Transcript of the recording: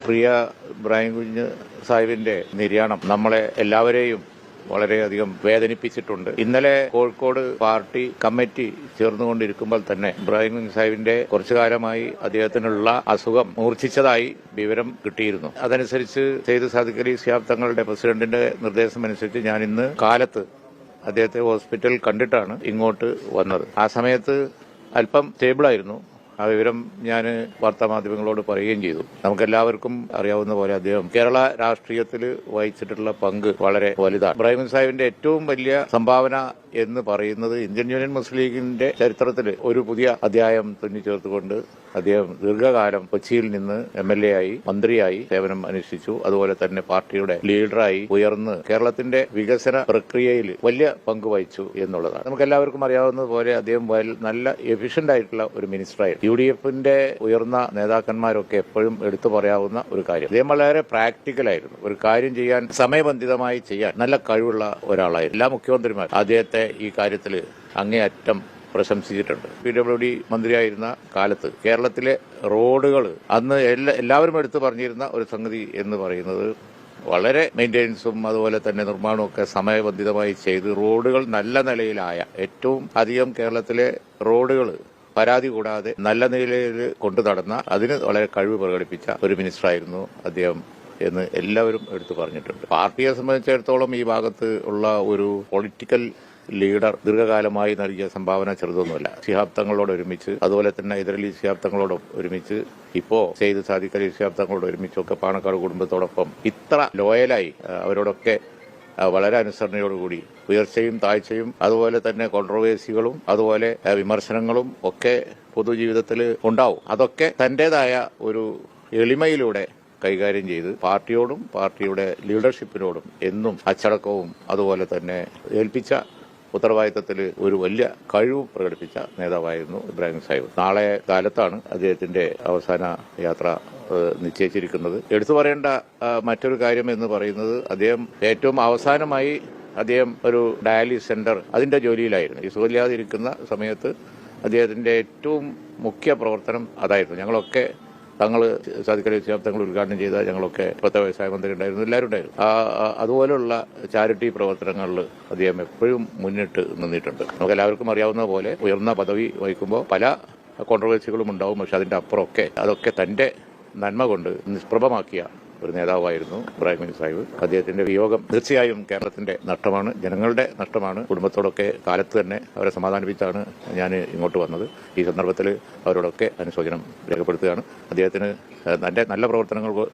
പ്രിയ ഇബ്രാഹിം കുഞ്ഞ് സാഹിബിന്റെ നിര്യാണം നമ്മളെ എല്ലാവരെയും വളരെയധികം വേദനിപ്പിച്ചിട്ടുണ്ട്. ഇന്നലെ കോഴിക്കോട് പാർട്ടി കമ്മിറ്റി ചേർന്നുകൊണ്ടിരിക്കുമ്പോൾ തന്നെ ഇബ്രാഹിം കുഞ്ഞ് സാഹിബിന്റെ കുറച്ചു കാലമായി അദ്ദേഹത്തിനുള്ള അസുഖം മൂർച്ഛിച്ചതായി വിവരം കിട്ടിയിരുന്നു. അതനുസരിച്ച് സെയ്ദ് സാദിഖ് അലി ശിഹാബ് തങ്ങളുടെ പ്രസിഡന്റിന്റെ നിർദ്ദേശമനുസരിച്ച് ഞാൻ ഇന്ന് കാലത്ത് അദ്ദേഹത്തെ ഹോസ്പിറ്റലിൽ കണ്ടിട്ടാണ് ഇങ്ങോട്ട് വന്നത്. ആ സമയത്ത് അല്പം സ്റ്റേബിളായിരുന്നു. ആ വിവരം ഞാൻ വാർത്താമാധ്യമങ്ങളോട് പറയുകയും ചെയ്തു. നമുക്കെല്ലാവർക്കും അറിയാവുന്ന പോലെ അദ്ദേഹം കേരള രാഷ്ട്രീയത്തിൽ വഹിച്ചിട്ടുള്ള പങ്ക് വളരെ വലുതാണ്. ഇബ്രാഹിം സാഹിബിന്റെ ഏറ്റവും വലിയ സംഭാവന എന്ന് പറയുന്നത് ഇന്ത്യൻ യൂണിയൻ മുസ്ലിം ലീഗിന്റെ ചരിത്രത്തിൽ ഒരു പുതിയ അധ്യായം തുന്നിച്ചേർത്തുകൊണ്ട് അദ്ദേഹം ദീർഘകാലം കൊച്ചിയിൽ നിന്ന് MLA ആയി, മന്ത്രിയായി സേവനം അനുഷ്ഠിച്ചു. അതുപോലെ തന്നെ പാർട്ടിയുടെ ലീഡറായി ഉയർന്ന് കേരളത്തിന്റെ വികസന പ്രക്രിയയിൽ വലിയ പങ്ക് വഹിച്ചു എന്നുള്ളതാണ്. നമുക്കെല്ലാവർക്കും അറിയാവുന്നതുപോലെ അദ്ദേഹം നല്ല എഫിഷ്യന്റ് ആയിട്ടുള്ള ഒരു മിനിസ്റ്ററായിരുന്നു. UDFന്റെ ഉയർന്ന നേതാക്കന്മാരൊക്കെ എപ്പോഴും എടുത്തു പറയാവുന്ന ഒരു കാര്യം, അദ്ദേഹം വളരെ പ്രാക്ടിക്കലായിരുന്നു. ഒരു കാര്യം ചെയ്യാൻ സമയബന്ധിതമായി ചെയ്യാൻ നല്ല കഴിവുള്ള ഒരാളായിരുന്നു. എല്ലാ മുഖ്യമന്ത്രിമാരും അദ്ദേഹത്തെ ഈ കാര്യത്തിൽ അങ്ങേയറ്റം പ്രശംസിച്ചിട്ടുണ്ട്. PWD മന്ത്രിയായിരുന്ന കാലത്ത് കേരളത്തിലെ റോഡുകൾ അന്ന് എല്ലാവരും എടുത്തു പറഞ്ഞിരുന്ന ഒരു സംഗതി എന്ന് പറയുന്നത് വളരെ മെയിൻ്റെനൻസും അതുപോലെ തന്നെ നിർമ്മാണവും ഒക്കെ സമയബന്ധിതമായി ചെയ്ത് റോഡുകൾ നല്ല നിലയിലായ, ഏറ്റവും അധികം കേരളത്തിലെ റോഡുകൾ പരാതി കൂടാതെ നല്ല നിലയിൽ കൊണ്ടു നടന്ന, അതിന് വളരെ കഴിവ് പ്രകടിപ്പിച്ച ഒരു മിനിസ്റ്ററായിരുന്നു അദ്ദേഹം എന്ന് എല്ലാവരും എടുത്തു പറഞ്ഞിട്ടുണ്ട്. പാർട്ടിയെ സംബന്ധിച്ചിടത്തോളം ഈ ഭാഗത്ത് ഉള്ള ഒരു പൊളിറ്റിക്കൽ ലീഡർ ദീർഘകാലമായി നൽകിയ സംഭാവന ചെറുതൊന്നുമല്ല. ശിഹാബ് തങ്ങളോട് ഒരുമിച്ച്, അതുപോലെ തന്നെ ഹൈദരലി ശിഹാബ് തങ്ങളോട് ഒരുമിച്ച്, ഇപ്പോ സെയ്ദ് സാദിഖ് അലി ശിഹാബ് തങ്ങളോട് ഒരുമിച്ചൊക്കെ പാണക്കാട് കുടുംബത്തോടൊപ്പം ഇത്ര ലോയലായി അവരോടൊക്കെ വളരെ അനുസരണയോടുകൂടി ഉയർച്ചയും താഴ്ചയും അതുപോലെ തന്നെ കോൺട്രവേഴ്സികളും അതുപോലെ വിമർശനങ്ങളും ഒക്കെ പൊതുജീവിതത്തിൽ ഉണ്ടാവും. അതൊക്കെ തന്റേതായ ഒരു എളിമയിലൂടെ കൈകാര്യം ചെയ്ത് പാർട്ടിയോടും പാർട്ടിയുടെ ലീഡർഷിപ്പിനോടും എന്നും അച്ചടക്കവും അതുപോലെ തന്നെ ഏൽപ്പിച്ച ഉത്തരവാദിത്തത്തിൽ ഒരു വലിയ കഴിവ് പ്രകടിപ്പിച്ച നേതാവായിരുന്നു ഇബ്രാഹിം സാഹിബ്. നാളെ കാലത്താണ് അദ്ദേഹത്തിന്റെ അവസാന യാത്ര നിശ്ചയിച്ചിരിക്കുന്നത്. എടുത്തു പറയേണ്ട മറ്റൊരു കാര്യം എന്ന് പറയുന്നത്, അദ്ദേഹം ഏറ്റവും അവസാനമായി അദ്ദേഹം ഒരു ഡയാലിസിസ് സെന്റർ അതിന്റെ ജോലിയിലായിരുന്നു. ഈ സുഖമില്ലാതിരിക്കുന്ന സമയത്ത് അദ്ദേഹത്തിന്റെ ഏറ്റവും മുഖ്യ പ്രവർത്തനം അതായിരുന്നു. ഞങ്ങളൊക്കെ സാദിഖ് അലി ശിഹാബ് തങ്ങൾ ഉദ്ഘാടനം ചെയ്ത ഞങ്ങളൊക്കെ 10 വയസ്സായ മന്ത്രി ഉണ്ടായിരുന്നു, എല്ലാവരും ഉണ്ടായിരുന്നു. അതുപോലുള്ള ചാരിറ്റി പ്രവർത്തനങ്ങളിൽ അദ്ദേഹം എപ്പോഴും മുന്നിട്ട് നിന്നിട്ടുണ്ട്. നമുക്ക് എല്ലാവർക്കും അറിയാവുന്ന പോലെ ഉയർന്ന പദവി വഹിക്കുമ്പോൾ പല കോൺട്രവേഴ്സികളും ഉണ്ടാവും. പക്ഷെ അതിന്റെ അപ്പുറമൊക്കെ അതൊക്കെ തന്റെ നന്മ കൊണ്ട് നിഷ്പ്രഭമാക്കിയ ഒരു നേതാവായിരുന്നു ഇബ്രാഹിം കുഞ്ഞ് സാഹിബ്. അദ്ദേഹത്തിന്റെ വിയോഗം തീർച്ചയായും കേരളത്തിന്റെ നഷ്ടമാണ്, ജനങ്ങളുടെ നഷ്ടമാണ്. കുടുംബത്തോടൊക്കെ കാലത്ത് തന്നെ അവരെ സമാധാനിപ്പിച്ചാണ് ഞാൻ ഇങ്ങോട്ട് വന്നത്. ഈ സന്ദർഭത്തിൽ അവരോടൊക്കെ അനുശോചനം രേഖപ്പെടുത്തുകയാണ്. അദ്ദേഹത്തിന് തന്റെ നല്ല പ്രവർത്തനങ്ങൾ